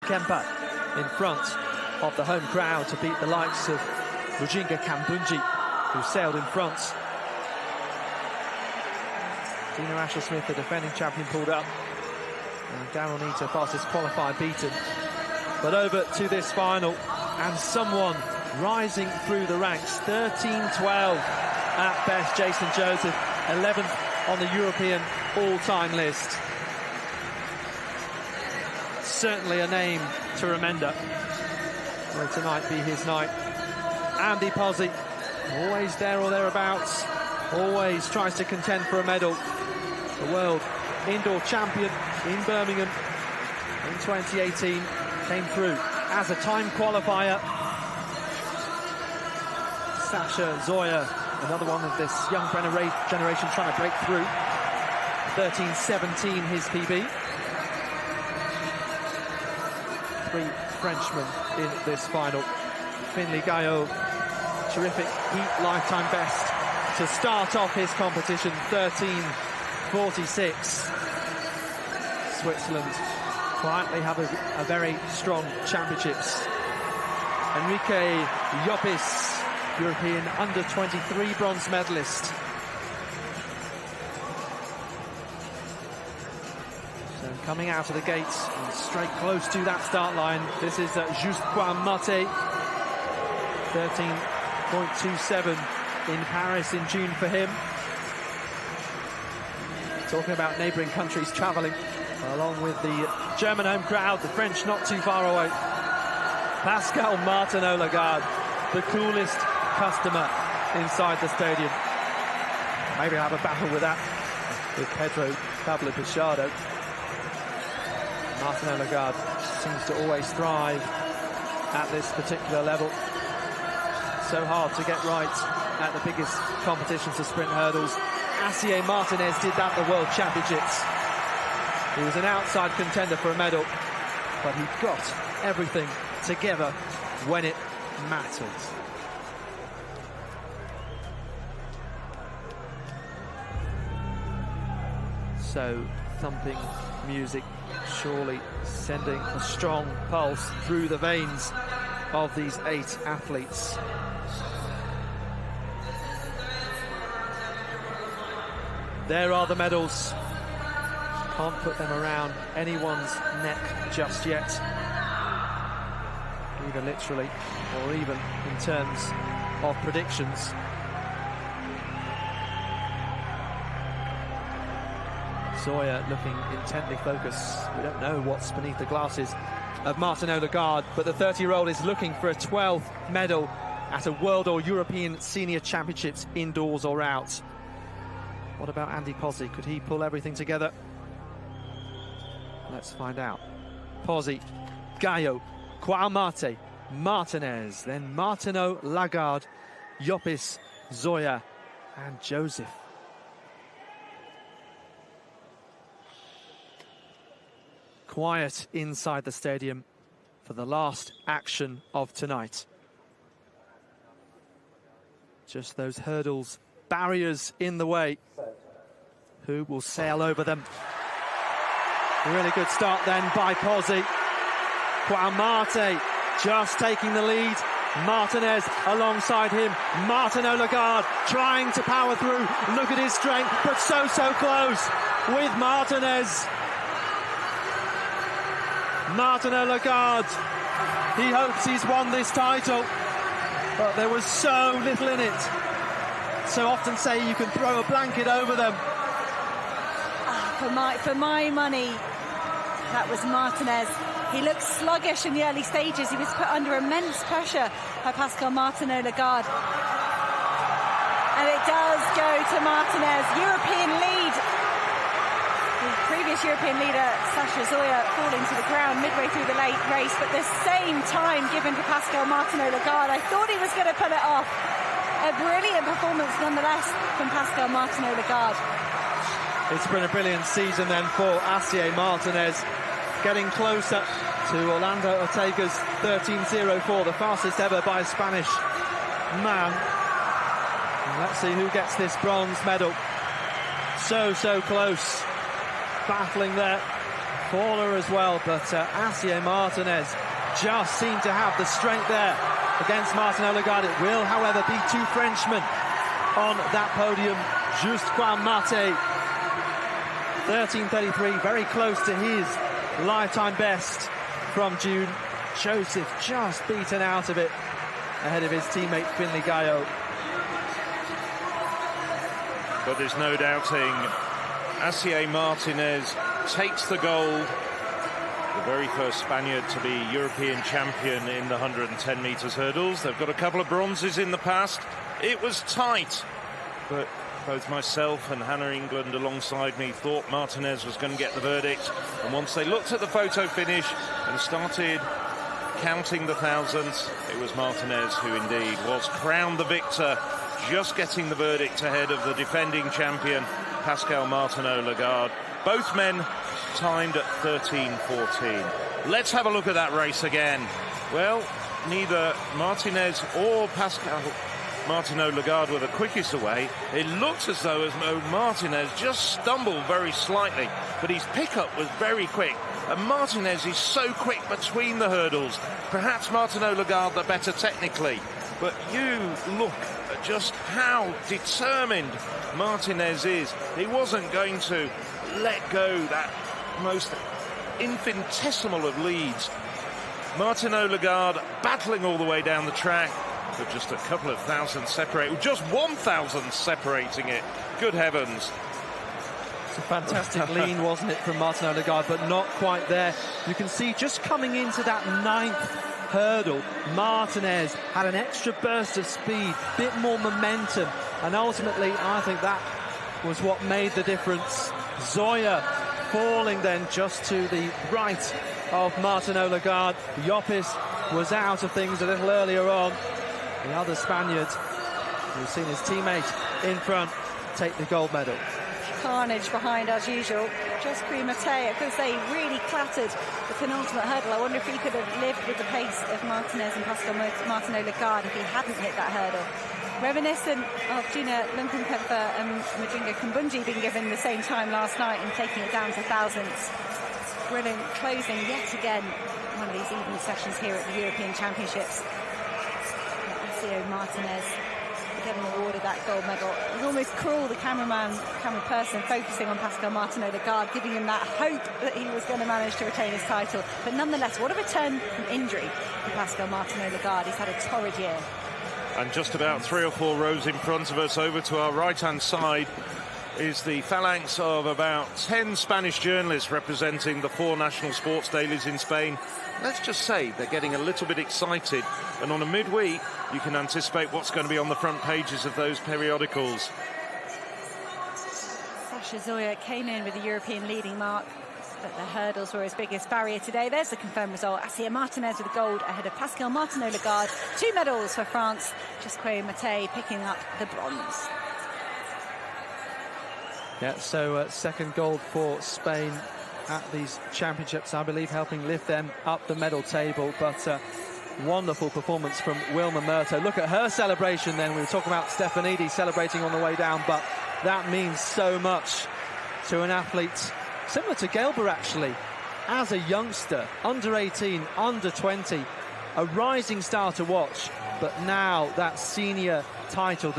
Kemper in front of the home crowd to beat the likes of Rujinga Kambunji, who sailed in front. Dino Asher-Smith, the defending champion, pulled up. And Darryl Nita, fastest qualifier, beaten. But over to this final, and someone rising through the ranks. 13-12 at best. Jason Joseph, 11th on the European all-time list. Certainly a name to remember. Will tonight be his night. Andy Pozzi, always there or thereabouts, always tries to contend for a medal. The world indoor champion in Birmingham in 2018, came through as a time qualifier. Sasha Zoya, another one of this young generation trying to break through. 13:17 his PB. 3 Frenchmen in this final. Finlay Gaillot, terrific heat lifetime best to start off his competition. 13:46. Switzerland quietly have a very strong championships. Enrique Llopis, European under-23 bronze medalist. So coming out of the gates and straight close to that start line, this is Just Mate. 13.27 in Paris in June for him. Talking about neighbouring countries travelling along with the German home crowd, the French not too far away. Pascal Martinez-Lagarde, the coolest customer inside the stadium. Maybe I'll have a battle with that with Pedro Pablo Pichado. Martinez-Lagarde seems to always thrive at this particular level. So hard to get right at the biggest competitions of sprint hurdles. Asier Martinez did that at the World Championships. He was an outside contender for a medal, but he got everything together when it mattered. So, thumping music, surely sending a strong pulse through the veins of these 8 athletes. There are the medals. Can't put them around anyone's neck just yet, either literally or even in terms of predictions. Zoya looking intently focused. We don't know what's beneath the glasses of Martinez-Lagarde, but the 30-year-old is looking for a 12th medal at a World or European Senior Championships, indoors or out. What about Andy Pozzi? Could he pull everything together? Let's find out. Pozzi, Gaillot, Kouamate, Martinez, then Martinez-Lagarde, Llopis, Zoya, and Joseph. Quiet inside the stadium for the last action of tonight. Just those hurdles, barriers in the way. Who will sail over them? A really good start then by Pozzi. Kouamate just taking the lead. Martinez alongside him. Martinez-Lagarde trying to power through. Look at his strength, but so close with Martinez. Martinez-Lagarde, he hopes he's won this title, but there was so little in it. So often say you can throw a blanket over them. For my money, that was Martinez. He looked sluggish in the early stages. He was put under immense pressure by Pascal Martinez-Lagarde. And it does go to Martinez. European lead. The previous European leader, Sasha Zoya, falling to the ground midway through the late race, but the same time given to Pascal Martinez-Lagarde. I thought he was going to pull it off. A brilliant performance nonetheless from Pascal Martinez-Lagarde. It's been a brilliant season then for Asier Martinez, getting closer to Orlando Ortega's 13.04, the fastest ever by a Spanish man. And let's see who gets this bronze medal. So close, battling there faller as well, but Asier Martinez just seemed to have the strength there against Martin Lagarde. It will, however, be two Frenchmen on that podium. Just Mate, 13:33, very close to his lifetime best from June. Joseph just beaten out of it ahead of his teammate Finlay Gaillot. But there's no doubting Asier Martinez takes the gold. The very first Spaniard to be European champion in the 110 metres hurdles. They've got a couple of bronzes in the past. It was tight, but both myself and Hannah England alongside me thought Martinez was going to get the verdict. And once they looked at the photo finish and started counting the thousands, it was Martinez who indeed was crowned the victor, just getting the verdict ahead of the defending champion, Pascal Martinez Lagarde. Both men timed at 13:14. Let's have a look at that race again. Well, neither Martinez or Pascal Martinez Lagarde were the quickest away. It looked as though Martinez just stumbled very slightly, but his pickup was very quick. And Martinez is so quick between the hurdles. Perhaps Martinez Lagarde the better technically, but you look at just how determined Martinez is. He wasn't going to let go that most infinitesimal of leads. Martinez Lagarde battling all the way down the track, but just a couple of thousand separate, just 1,000 separating it. Good heavens. It's a fantastic lean, wasn't it, from Martinez Lagarde, but not quite there. You can see just coming into that 9th hurdle, Martinez had an extra burst of speed, bit more momentum, and ultimately I think that was what made the difference. Zoya falling then just to the right of Martinez Lagarde. Llopis was out of things a little earlier on. The other Spaniard, who's seen his teammate in front, take the gold medal. Carnage behind as usual. Just Mate, because they really clattered the penultimate hurdle. I wonder if he could have lived with the pace of Martinez and Pascal Martinez Lagarde if he hadn't hit that hurdle. Reminiscent of Gina Lunkenkämper and Majinga Kumbunji being given the same time last night and taking it down to thousands. Brilliant closing yet again, one of these evening sessions here at the European Championships. Asier Martinez getting awarded that gold medal. It was almost cruel, the camera person focusing on Pascal Martinez Lagarde, giving him that hope that he was going to manage to retain his title. But nonetheless, what a return from injury for Pascal Martinez Lagarde. He's had a torrid year. And just about 3 or 4 rows in front of us, over to our right-hand side, is the phalanx of about 10 Spanish journalists representing the 4 national sports dailies in Spain. Let's just say they're getting a little bit excited, and on a midweek you can anticipate what's going to be on the front pages of those periodicals. Sasha Zoya came in with the European leading mark, but the hurdles were his biggest barrier today. There's the confirmed result. Asier Martinez with the gold ahead of Pascal Martinez Lagarde. 2 medals for France. Just Mate picking up the bronze. Yeah, so second gold for Spain at these championships, I believe, helping lift them up the medal table. But wonderful performance from Wilma Murto. Look at her celebration then. We were talking about Stefanidi celebrating on the way down, but that means so much to an athlete similar to Gelber, actually, as a youngster, under 18, under 20, a rising star to watch, but now that senior title